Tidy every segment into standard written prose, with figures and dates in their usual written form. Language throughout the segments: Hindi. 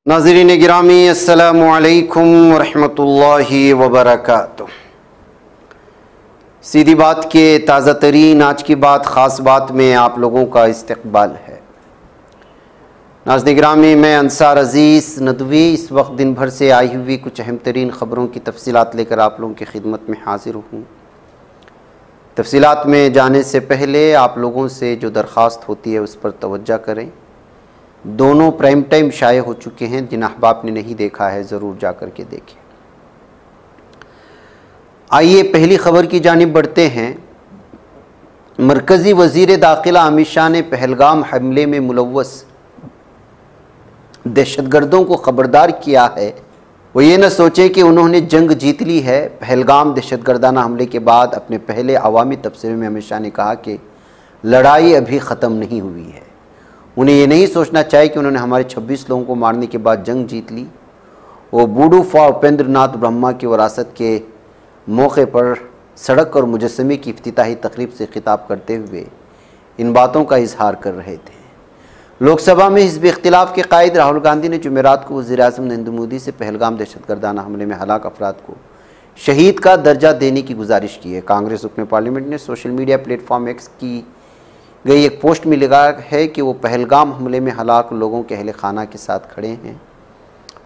नाज़रीन गिरामी अस्सलामु अलैकुम वरहमतुल्लाहि वबरकातुह। सीधी बात के ताज़ा तरीन आज की बात ख़ास बात में आप लोगों का इस्तकबाल है। नाज़रीन गिरामी, मैं अंसार अज़ीज़ नदवी इस वक्त दिन भर से आई हुई कुछ अहम तरीन ख़बरों की तफसीलात लेकर आप लोगों की खिदमत में हाजिर हूँ। तफसीलात में जाने से पहले आप लोगों से जो दरख्वास्त होती है उस पर तवज्जो करें। दोनों प्राइम टाइम शाये हो चुके हैं, जिन अहबाब ने नहीं देखा है ज़रूर जा कर के देखें। आइए पहली ख़बर की जानिब बढ़ते हैं। मरकज़ी वज़ीर दाखिला अमित शाह ने पहलगाम हमले में मुलव्वस दहशतगर्दों को ख़बरदार किया है वो ये न सोचें कि उन्होंने जंग जीत ली है। पहलगाम दहशतगर्दाना हमले के बाद अपने पहले अवामी तबसरे में अमित शाह ने कहा कि लड़ाई अभी ख़त्म नहीं हुई है। उन्हें ये नहीं सोचना चाहिए कि उन्होंने हमारे 26 लोगों को मारने के बाद जंग जीत ली। वो बूडू फा उपेंद्र नाथ ब्रह्मा की वरासत के मौके पर सड़क और मुजस्समे की इफ्तिताही तकरीब से खिताब करते हुए इन बातों का इजहार कर रहे थे। लोकसभा में हिज़्ब इख्तिलाफ के कायद राहुल गांधी ने जुमेरात को वज़ीर-ए-आज़म नरेंद्र मोदी से पहलगाम दहशतगर्दाना हमले में हलाक अफराद को शहीद का दर्जा देने की गुजारिश की है। कांग्रेस रुकन पार्लियामेंट ने सोशल मीडिया प्लेटफॉर्म एक्स की गई एक पोस्ट में लिखा है कि वो पहलगाम हमले में हलाक लोगों के अहले खाना के साथ खड़े हैं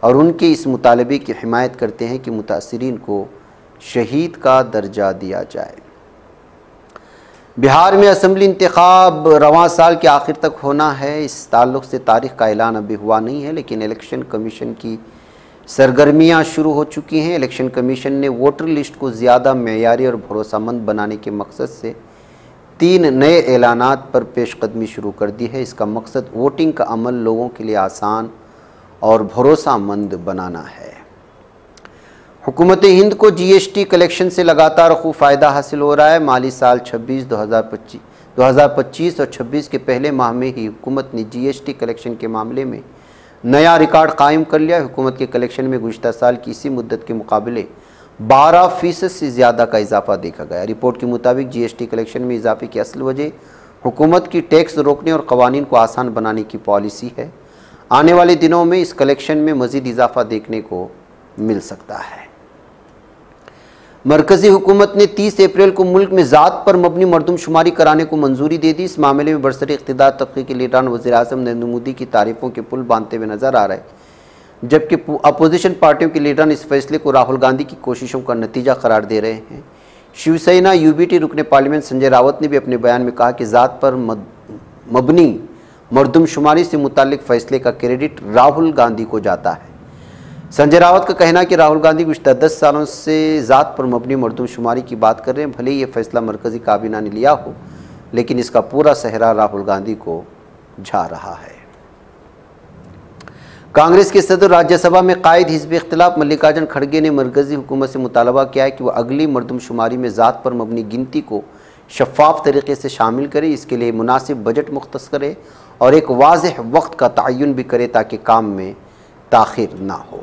और उनके इस मुतालबे की हिमायत करते हैं कि मुतासिरीन को शहीद का दर्जा दिया जाए। बिहार में असम्बली इंतखाब रवां साल के आखिर तक होना है। इस ताल्लुक़ से तारीख़ का ऐलान अभी हुआ नहीं है, लेकिन इलेक्शन कमीशन की सरगर्मियाँ शुरू हो चुकी हैं। इलेक्शन कमीशन ने वोटर लिस्ट को ज़्यादा मेयारी और भरोसामंद बनाने के मकसद से 3 नए ऐलानात पर पेशकदमी शुरू कर दी है। इसका मकसद वोटिंग का अमल लोगों के लिए आसान और भरोसामंद बनाना है। हुकूमत हिंद को जीएसटी कलेक्शन से लगातार खूब फ़ायदा हासिल हो रहा है। माली साल 2025 और 26 के पहले माह में ही हुकूमत ने जीएसटी कलेक्शन के मामले में नया रिकॉर्ड कायम कर लिया। हुकूमत के कलेक्शन में गुज़िश्ता साल की इसी मुद्दत के मुकाबले 12% से ज़्यादा का इजाफा देखा गया। रिपोर्ट के मुताबिक जीएसटी कलेक्शन में इजाफे की असल वजह हुकूमत की टैक्स रोकने और कवानीन को आसान बनाने की पॉलिसी है। आने वाले दिनों में इस कलेक्शन में मज़ीद इजाफा देखने को मिल सकता है। मरकज़ी हुकूमत ने 30 अप्रैल को मुल्क में ज़ात पर मबनी मरदमशुमारी कराने को मंजूरी दे दी। इस मामले में बरसर इक़्तिदार तबक़े के लीडरान वज़ीर-ए-आज़म नरेंद्र मोदी की तारीफ़ों के पुल बांधते हुए नज़र आ रहे हैं, जबकि अपोजिशन पार्टियों के लीडरान इस फैसले को राहुल गांधी की कोशिशों का नतीजा करार दे रहे हैं। शिवसेना यूबीटी रुकने पार्लियामेंट संजय रावत ने भी अपने बयान में कहा कि ज़ात पर मबनी मरदमशुमारी से मुताल्लिक फ़ैसले का क्रेडिट राहुल गांधी को जाता है। संजय रावत का कहना है कि राहुल गांधी गुज़िश्ता 10 सालों से ज़ात पर मबनी मरदमशुमारी की बात कर रहे हैं। भले ही ये फैसला मरकज़ी काबीना ने लिया हो, लेकिन इसका पूरा सेहरा राहुल गांधी को जा रहा है। कांग्रेस के सदर राज्यसभा में कायद हिज़्ब इख्तिलाफ मल्लिकार्जुन खड़गे ने मरकज़ी हुकूमत से मुतालबा किया है कि वह अगली मरदमशुमारी में ज़ात पर मबनी गिनती को शफ़ाफ तरीके से शामिल करे। इसके लिए मुनासिब बजट मुख्तस करे और एक वाज़ेह वक्त का तयन भी करे ताकि काम में ताख़ीर ना हो।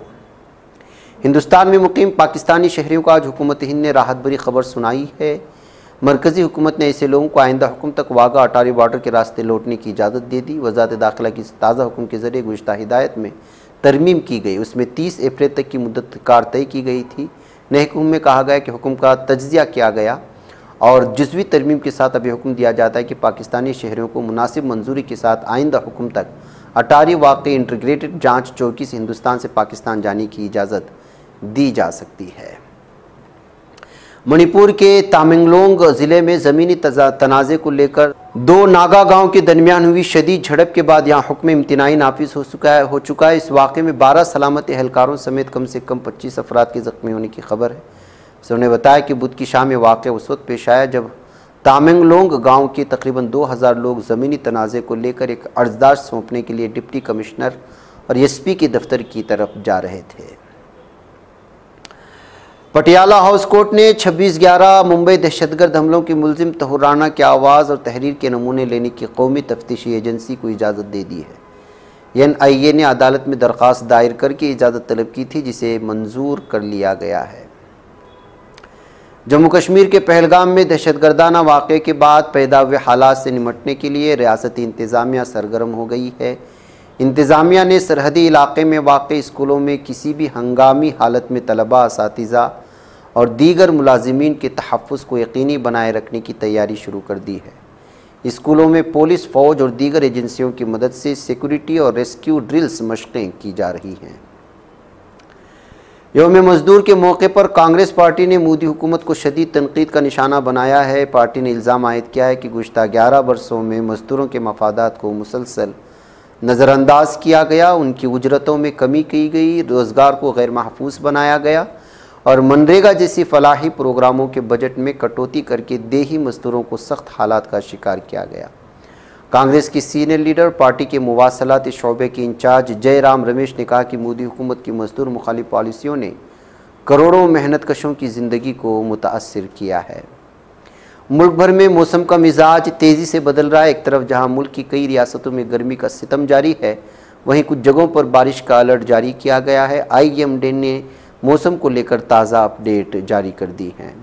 हिंदुस्तान में मुकीम पाकिस्तानी शहरियों को आज हुकूमत हिंद ने राहत भरी खबर सुनाई है। मरकज़ी हुकूमत ने ऐसे लोगों को आइंदा हुक्म तक वाघा अटारी बॉर्डर के रास्ते लौटने की इजाज़त दे दी। वज़ारत दाखिला की ताज़ा हुक्म के ज़रिए गुज़िश्ता हिदायत में तरमीम की गई, उसमें 30 अप्रैल तक की मुद्दत कार तय की गई थी। नए हुक्म में कहा गया कि हुक्म का तज्ज़िया किया गया और जुज़वी तरमीम के साथ अभी हुक्म दिया जाता है कि पाकिस्तानी शहरियों को मुनासिब मंजूरी के साथ आइंदा हुक्म तक अटारी वाक़ई इंटीग्रेटेड जाँच चौकी से हिंदुस्तान से पाकिस्तान जाने की इजाज़त दी जा सकती है। मणिपुर के तामेंगलोंग ज़िले में ज़मीनी तनाज़े को लेकर 2 नागा गांव के दरमियान हुई शदीद झड़प के बाद यहां हुक्म इम्तिनाई नाफिज हो चुका है। इस वाक़े में 12 सलामती एहलकारों समेत कम से कम 25 अफराद के ज़ख्मी होने की खबर है। उन्होंने बताया कि बुध की शाम में वाक़या उस वक्त पेश आया जब तामेंगलोंग गाँव के तकरीबन 2000 लोग ज़मीनी तनाज़े को लेकर एक अर्ज़दाश्त सौंपने के लिए डिप्टी कमिश्नर और एसपी के दफ्तर की तरफ जा रहे थे। पटियाला हाउस कोर्ट ने 26/11 मुंबई दहशतगर्द हमलों के मुलजिम तहूर राना की आवाज़ और तहरीर के नमूने लेने की कौमी तफ्तीशी एजेंसी को इजाज़त दे दी है। NIA ने अदालत में दरख्वास्त दायर करके इजाज़त तलब की थी, जिसे मंजूर कर लिया गया है। जम्मू कश्मीर के पहलगाम में दहशतगर्दाना वाक़े के बाद पैदा हुए हालात से निमटने के लिए रियासती इंतज़ामिया सरगर्म हो गई है। इंतज़ामिया ने सरहदी इलाके में वाक़ स्कूलों में किसी भी हंगामी हालत में तलबा, असातिज़ा और दीगर मुलाजिमीन के तहफ़्फ़ुज़ को यकीनी बनाए रखने की तैयारी शुरू कर दी है। स्कूलों में पुलिस, फ़ौज और दीगर एजेंसियों की मदद से सिक्योरिटी और रेस्क्यू ड्रिल्स मशक़ें की जा रही हैं। यौम मज़दूर के मौके पर कांग्रेस पार्टी ने मोदी हुकूमत को शदीद तनकीद का निशाना बनाया है। पार्टी ने इल्ज़ाम आयद किया है कि गुज़श्ता 11 बरसों में मज़दूरों के मफादात को मुसलसल नज़रअंदाज किया गया, उनकी उजरतों में कमी की गई, रोज़गार को गैर महफूज बनाया गया और मनरेगा जैसी फलाही प्रोग्रामों के बजट में कटौती करके देही मज़दूरों को सख्त हालात का शिकार किया गया। कांग्रेस की सीनियर लीडर, पार्टी के मुवासलाती शोबे के इंचार्ज जयराम रमेश ने कहा कि मोदी हुकूमत की मज़दूर मुखालिफ पॉलिसियों ने करोड़ों मेहनत कशों की ज़िंदगी को मुतासर किया है। मुल्क भर में मौसम का मिजाज तेज़ी से बदल रहा है। एक तरफ जहां मुल्क की कई रियासतों में गर्मी का सितम जारी है, वहीं कुछ जगहों पर बारिश का अलर्ट जारी किया गया है। IMD ने मौसम को लेकर ताज़ा अपडेट जारी कर दी हैं।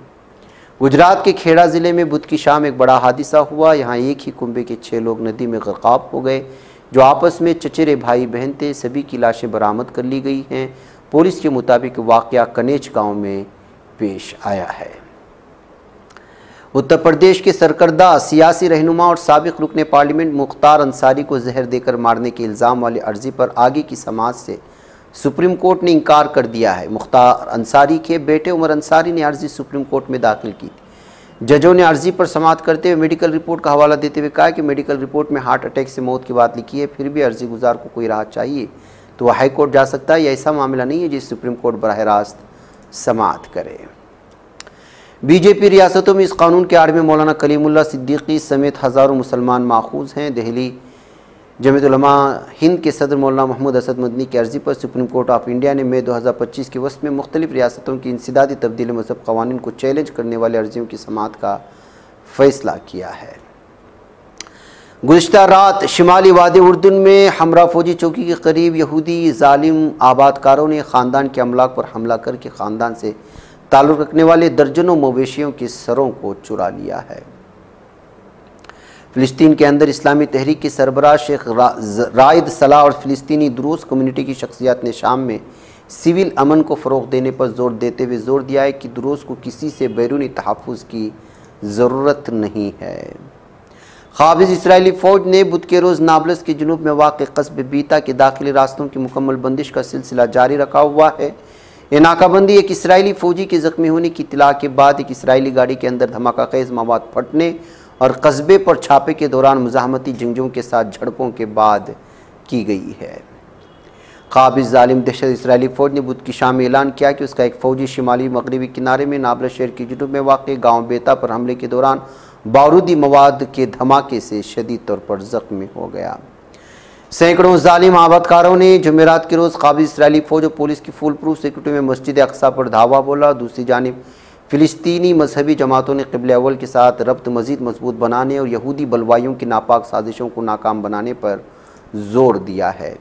गुजरात के खेड़ा ज़िले में बुध की शाम एक बड़ा हादसा हुआ। यहाँ एक ही कुंबे के 6 लोग नदी में ग़रक़ाब हो गए, जो आपस में चचेरे भाई बहन थे। सभी की लाशें बरामद कर ली गई हैं। पुलिस के मुताबिक वाक़या कनेच गांव में पेश आया है। उत्तर प्रदेश के सरकर्दा सियासी रहनुमा और साबिक़ रुकने पार्लियामेंट मुख्तार अंसारी को जहर देकर मारने के इल्ज़ाम वाली अर्ज़ी पर आगे की समाअत से सुप्रीम कोर्ट ने इनकार कर दिया है। मुख्तार अंसारी के बेटे उमर अंसारी ने अर्ज़ी सुप्रीम कोर्ट में दाखिल की थी। जजों ने अर्ज़ी पर समाअत करते हुए मेडिकल रिपोर्ट का हवाला देते हुए कहा कि मेडिकल रिपोर्ट में हार्ट अटैक से मौत की बात लिखी है, फिर भी अर्ज़ी गुजार को कोई राहत चाहिए तो वह हाई कोर्ट जा सकता है। यह ऐसा मामला नहीं है जिस सुप्रीम कोर्ट बराह रास्त समाअत करे। बीजेपी रियासतों में इस कानून के आड़ में मौलाना कलीमुल्लाह सिद्दीकी समेत हज़ारों मुसलमान माखूज हैं। दिल्ली जमीयत उलमा हिंद के सदर मौलाना महमूद असद मदनी की अर्ज़ी पर सुप्रीम कोर्ट ऑफ इंडिया ने मई 2025 के वक्त में मुख्तलिफ रियासतों की इंसदादी तब्दील मज़हब क़वानीन को चैलेंज करने वाले अर्जियों की समाअत का फ़ैसला किया है। गुज़श्ता रात शिमाली वादी उर्दुन में हमरा फौजी चौकी के करीब यहूदी ज़ालिम आबादकारों ने ख़ानदान के अमलाक पर हमला करके ख़ानदान से ताल्लुक़ रखने वाले दर्जनों मवेशियों के सरों को चुरा लिया है। फ़िलिस्तीन के अंदर इस्लामी तहरीक के सरबराह शेख राइद सलाह और फ़िलिस्तीनी दुरूस कम्युनिटी की शख्सियत ने शाम में सिविल अमन को फ़रोग़ देने पर जोर देते हुए जोर दिया है कि दुरूस को किसी से बैरूनी तहफ़्फ़ुज़ की ज़रूरत नहीं है। क़ाबिज़ इसराइली फ़ौज ने बुध के रोज़ नाबलस के जुनूब में वाक़ क़स्ब बीता के दाखिली रास्तों की मुकम्मल बंदिश का सिलसिला जारी रखा हुआ है। ये नाकाबंदी एक इसराइली फ़ौजी के ज़ख्मी होने की इत्तला के बाद एक इसराइली गाड़ी के अंदर धमाका खेज़ मवाद फटने और कस्बे पर छापे के दौरान मुज़ाहमती जंगजों के साथ झड़पों के बाद की गई है। क़ाबिज़ ज़ालिम दहशत इसराइली फ़ौज ने बुध की शाम में ऐलान किया कि उसका एक फ़ौजी शिमाली मगरबी किनारे में नाबलस शहर के जुनूब में वाक़ गाँव बेता पर हमले के दौरान बारूदी मवाद के धमाके से शदीद तौर पर ज़ख्मी हो गया। सैकड़ों ज़ालिम आबादकारों ने जुमेरात के रोज़ क़ाबिज़ इसराइली फ़ौज और पुलिस की फुल प्रूफ सिक्योरिटी में मस्जिद अक़सा पर धावा बोला। दूसरी जानिब फ़िलिस्तीनी मजहबी जमातों ने क़िबला अव्वल के साथ रब्त मज़ीद मजबूत बनाने और यहूदी बलवाइयों की नापाक साजिशों को नाकाम बनाने पर जोर दिया है।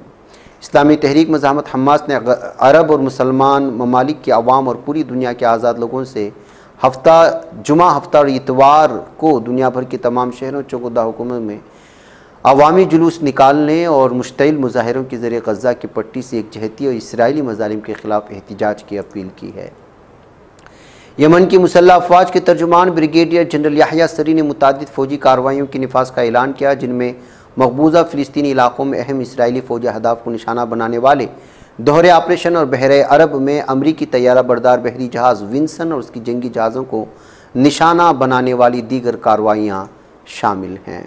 इस्लामी तहरीक मज़ाहमत हमास ने अरब और मुसलमान ममालिक के अवाम और पूरी दुनिया के आज़ाद लोगों से जुमा हफ्ता और इतवार को दुनिया भर के तमाम शहरों चौकुदा हुकूमत में अवामी जुलूस निकालने और मुश्तइल मुजाहिरों के ज़रिए गज़ा की पट्टी से एकजहती और इसराइली मज़ालिम के ख़िलाफ़ एहतिजाज की अपील की है। यमन की मुसल्लह अफवाज के तर्जुमान ब्रिगेडियर जनरल याह्या सरी ने मुतादिद फ़ौजी कार्रवाइयों की निफाज का ऐलान किया, जिनमें मकबूजा फ़िलिस्तीनी इलाक़ों में अहम इसराइली फ़ौजी अहदाफ को निशाना बनाने वाले दोहरे ऑपरेशन और बहरे अरब में अमरीकी तैयारा बरदार बहरी जहाज़ विंसन और उसकी जंगी जहाज़ों को निशाना बनाने वाली दीगर कार्रवाइयाँ शामिल हैं।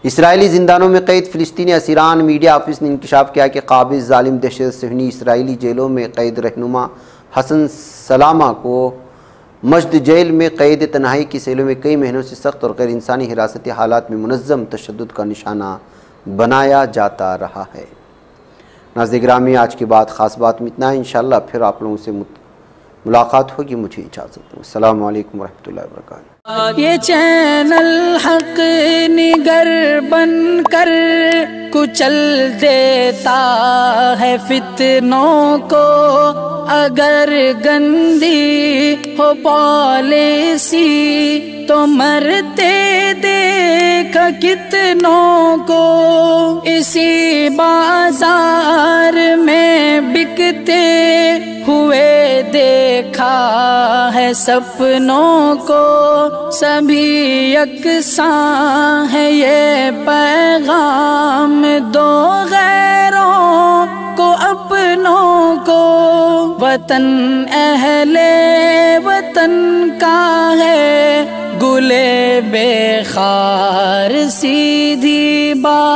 इसराइली ज़िंदानों में कैद फ़िलिस्तीनी असीरान मीडिया ऑफिस ने इंकशाफ किया कि क़ाबिज़ ज़ालिम दहशत सहनी इसराइली जेलों में कैद रहनुमा हसन सलामा को मस्जिद जेल में कैद तन्हाई की सेलों में कई महीनों से सख्त और गैर इंसानी हिरासती हालात में मुनज़्ज़म तशद्दुद का निशाना बनाया जाता रहा है। नाज़रीन गिरामी, आज की बात ख़ास बात में इतना है। इंशाअल्लाह फिर आप लोगों से मुलाकात होगी। मुझे इजाज़त दो। अस्सलामु अलैकुम वरहमतुल्लाहि वबरकातुहू। ये चैनल हक निगर बन कर कुचल देता है फितनों को, अगर गंदी हो पॉलिसी तो मरते देख कितनों को। इसी बाजार में बिकते हुए देखा है सपनों को, सभी यकसां है ये पैगाम दो गैरों को अपनों को। वतन अहले वतन का है गुले बेखार सीधी बात।